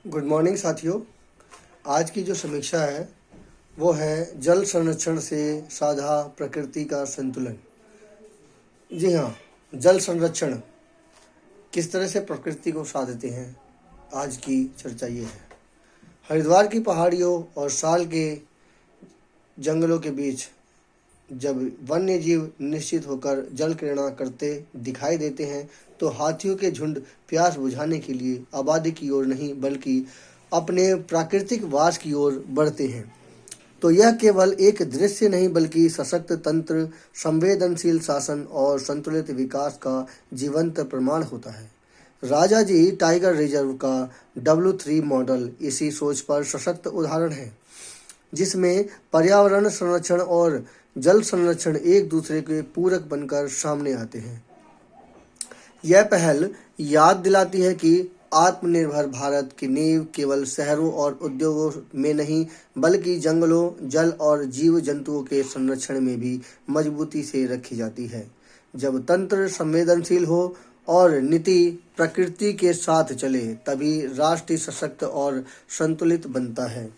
Good morning साथियों। आज की जो समीक्षा है वो है जल संरक्षण से साधा प्रकृति का संतुलन। जी हाँ, जल संरक्षण किस तरह से प्रकृति को साधते हैं, आज की चर्चा ये है। हरिद्वार की पहाड़ियों और साल के जंगलों के बीच जब वन्य जीव निश्चित होकर जल क्रीड़ा करते दिखाई देते हैं तो हाथियों के झुंड प्यास बुझाने के लिए आबादी की ओर नहीं बल्कि अपने प्राकृतिक वास की ओर बढ़ते हैं। तो यह केवल एक दृश्य नहीं बल्कि सशक्त तंत्र, संवेदनशील शासन और संतुलित विकास का जीवंत प्रमाण होता है। राजाजी टाइगर रिजर्व का W3 मॉडल इसी सोच पर सशक्त उदाहरण है, जिसमें पर्यावरण संरक्षण और जल संरक्षण एक दूसरे के पूरक बनकर सामने आते हैं। यह पहल याद दिलाती है कि आत्मनिर्भर भारत की नींव केवल शहरों और उद्योगों में नहीं बल्कि जंगलों, जल और जीव जंतुओं के संरक्षण में भी मजबूती से रखी जाती है। जब तंत्र संवेदनशील हो और नीति प्रकृति के साथ चले तभी राष्ट्र सशक्त और संतुलित बनता है।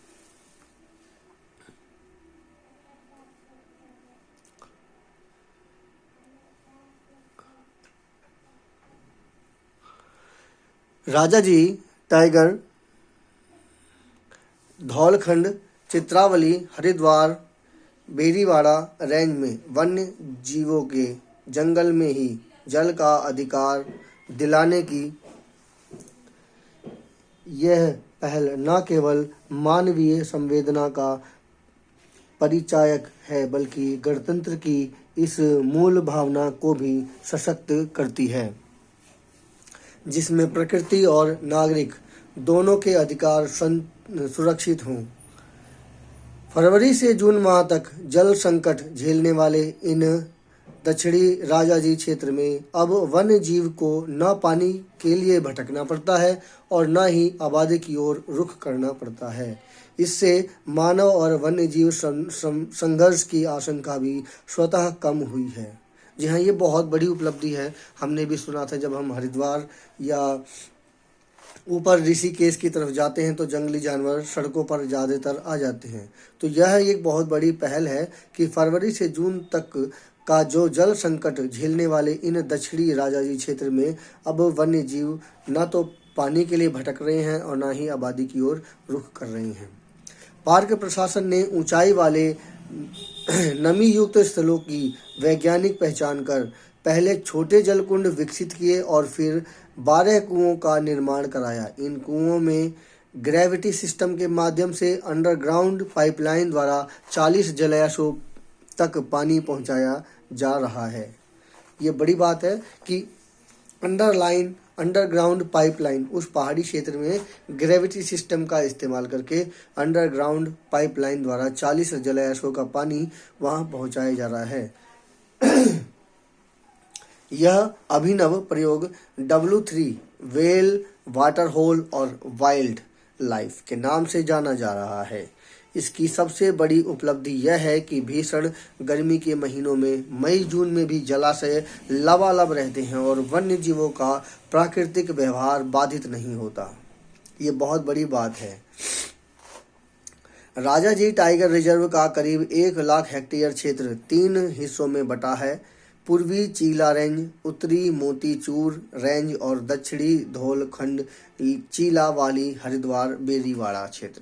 राजाजी टाइगर धौलखंड, चित्रावली, हरिद्वार, बेरीवाड़ा रेंज में वन्य जीवों के जंगल में ही जल का अधिकार दिलाने की यह पहल न केवल मानवीय संवेदना का परिचायक है बल्कि गणतंत्र की इस मूल भावना को भी सशक्त करती है, जिसमें प्रकृति और नागरिक दोनों के अधिकार सुरक्षित हों। फरवरी से जून माह तक जल संकट झेलने वाले इन दक्षिणी राजाजी क्षेत्र में अब वन्य जीव को न पानी के लिए भटकना पड़ता है और न ही आबादी की ओर रुख करना पड़ता है। इससे मानव और वन्य जीव संघर्ष की आशंका भी स्वतः कम हुई है। जी हाँ, ये बहुत बड़ी उपलब्धि है। हमने भी सुना था जब हम हरिद्वार या ऊपर ऋषिकेश की तरफ जाते हैं तो जंगली जानवर सड़कों पर ज़्यादातर आ जाते हैं। तो यह एक बहुत बड़ी पहल है कि फरवरी से जून तक का जो जल संकट झेलने वाले इन दक्षिणी राजाजी क्षेत्र में अब वन्य जीव न तो पानी के लिए भटक रहे हैं और न ही आबादी की ओर रुख कर रहे हैं। पार्क प्रशासन ने ऊंचाई वाले नमी युक्त स्थलों की वैज्ञानिक पहचान कर पहले छोटे जलकुंड विकसित किए और फिर 12 कुओं का निर्माण कराया। इन कुओं में ग्रेविटी सिस्टम के माध्यम से अंडरग्राउंड पाइपलाइन द्वारा 40 जलाशयों तक पानी पहुंचाया जा रहा है। ये बड़ी बात है कि अंडरग्राउंड पाइपलाइन, उस पहाड़ी क्षेत्र में ग्रेविटी सिस्टम का इस्तेमाल करके अंडरग्राउंड पाइपलाइन द्वारा 40 जलाशयों का पानी वहां पहुंचाया जा रहा है। यह अभिनव प्रयोग W3 वेल, वाटर होल और वाइल्ड लाइफ के नाम से जाना जा रहा है। इसकी सबसे बड़ी उपलब्धि यह है कि भीषण गर्मी के महीनों में मई जून में भी जलाशय लबालब रहते हैं और वन्य जीवों का प्राकृतिक व्यवहार बाधित नहीं होता। ये बहुत बड़ी बात है। राजाजी टाइगर रिजर्व का करीब 1 लाख हेक्टेयर क्षेत्र 3 हिस्सों में बटा है। पूर्वी चीला रेंज, उत्तरी मोतीचूर रेंज और दक्षिणी धौलखंड, चीलावाली, हरिद्वार, बेरीवाड़ा क्षेत्र।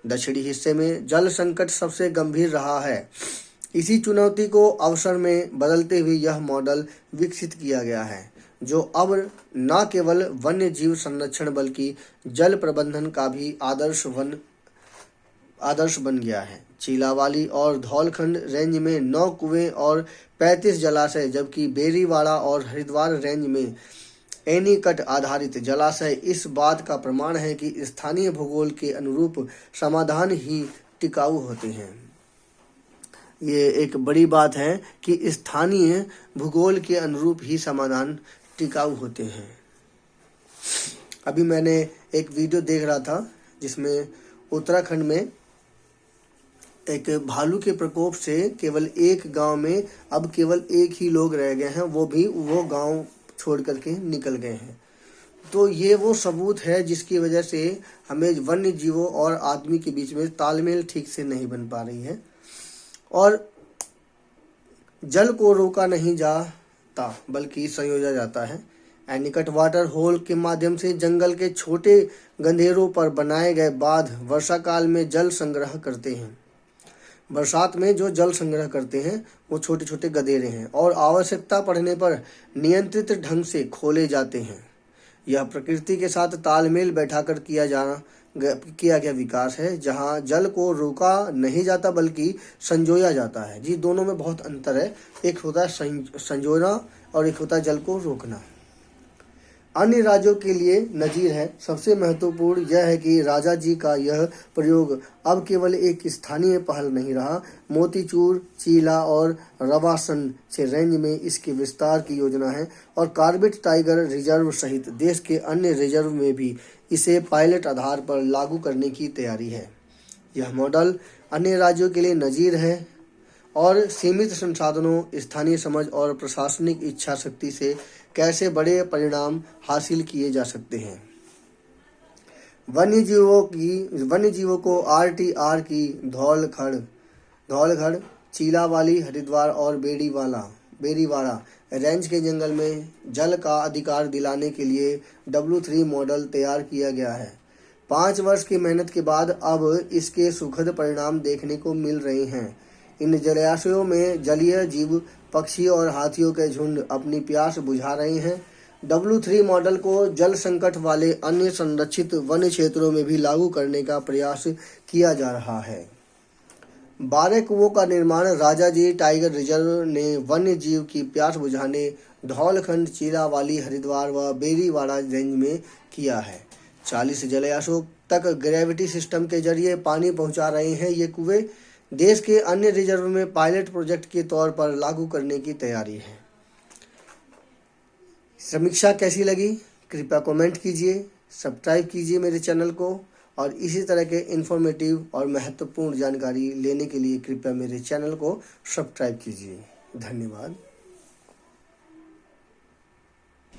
दक्षिणी हिस्से में जल संकट सबसे गंभीर रहा है। इसी चुनौती को अवसर में बदलते हुए यह मॉडल विकसित किया गया है, जो अब न केवल वन्य जीव संरक्षण बल्कि जल प्रबंधन का भी आदर्श बन गया है। चीलावाली और धौलखंड रेंज में 9 कुएं और 35 जलाशय, जबकि बेरीवाड़ा और हरिद्वार रेंज में एनीकट आधारित जलाशय इस बात का प्रमाण है कि स्थानीय भूगोल के अनुरूप समाधान ही टिकाऊ होते हैं। ये एक बड़ी बात है कि स्थानीय भूगोल के अनुरूप ही समाधान टिकाऊ होते हैं। अभी मैंने एक वीडियो देख रहा था जिसमें उत्तराखंड में एक भालू के प्रकोप से केवल एक गांव में अब केवल एक ही लोग रह गए हैं, वो गांव छोड़ करके निकल गए हैं। तो ये वो सबूत है जिसकी वजह से हमें वन्य जीवों और आदमी के बीच में तालमेल ठीक से नहीं बन पा रही है, और जल को रोका नहीं जाता बल्कि संयोजा जाता है। एनीकट वाटर होल के माध्यम से जंगल के छोटे गंधेरों पर बनाए गए बांध वर्षा काल में जल संग्रह करते हैं। बरसात में जो जल संग्रह करते हैं वो छोटे छोटे गधेरे हैं और आवश्यकता पड़ने पर नियंत्रित ढंग से खोले जाते हैं। यह प्रकृति के साथ तालमेल बैठाकर किया गया विकास है, जहाँ जल को रोका नहीं जाता बल्कि संजोया जाता है। जी, दोनों में बहुत अंतर है, एक होता है संजोना और एक होता है जल को रोकना। अन्य राज्यों के लिए नजीर है। सबसे महत्वपूर्ण यह है कि राजा जी का यह प्रयोग अब केवल एक स्थानीय पहल नहीं रहा। मोतीचूर, चीला और रवासन से रेंज में इसके विस्तार की योजना है और कॉर्बेट टाइगर रिजर्व सहित देश के अन्य रिजर्व में भी इसे पायलट आधार पर लागू करने की तैयारी है। यह मॉडल अन्य राज्यों के लिए नजीर है और सीमित संसाधनों, स्थानीय समझ और प्रशासनिक इच्छा शक्ति से कैसे बड़े परिणाम हासिल किए जा सकते हैं। वन्य जीवों को आरटीआर की धौलगढ़, चीलावाली, हरिद्वार और बेरीवाड़ा रेंज के जंगल में जल का अधिकार दिलाने के लिए W3 मॉडल तैयार किया गया है। 5 वर्ष की मेहनत के बाद अब इसके सुखद परिणाम देखने को मिल रहे हैं। इन जलाशयों में जलीय जीव, पक्षी और हाथियों के झुंड अपनी प्यास बुझा रहे हैं। W3 मॉडल को जल संकट वाले अन्य संरक्षित वन्य क्षेत्रों में भी लागू करने का प्रयास किया जा रहा है। 12 कुओं का निर्माण राजाजी टाइगर रिजर्व ने वन्य जीव की प्यास बुझाने धौलखंड, चीलावाली, हरिद्वार व बेरीवाड़ा रेंज में किया है। 40 जलाशयों तक ग्रेविटी सिस्टम के जरिए पानी पहुंचा रहे हैं। ये कुएं देश के अन्य रिजर्व में पायलट प्रोजेक्ट के तौर पर लागू करने की तैयारी है। समीक्षा कैसी लगी कृपया कमेंट कीजिए, सब्सक्राइब कीजिए मेरे चैनल को, और इसी तरह के इन्फॉर्मेटिव और महत्वपूर्ण जानकारी लेने के लिए कृपया मेरे चैनल को सब्सक्राइब कीजिए। धन्यवाद।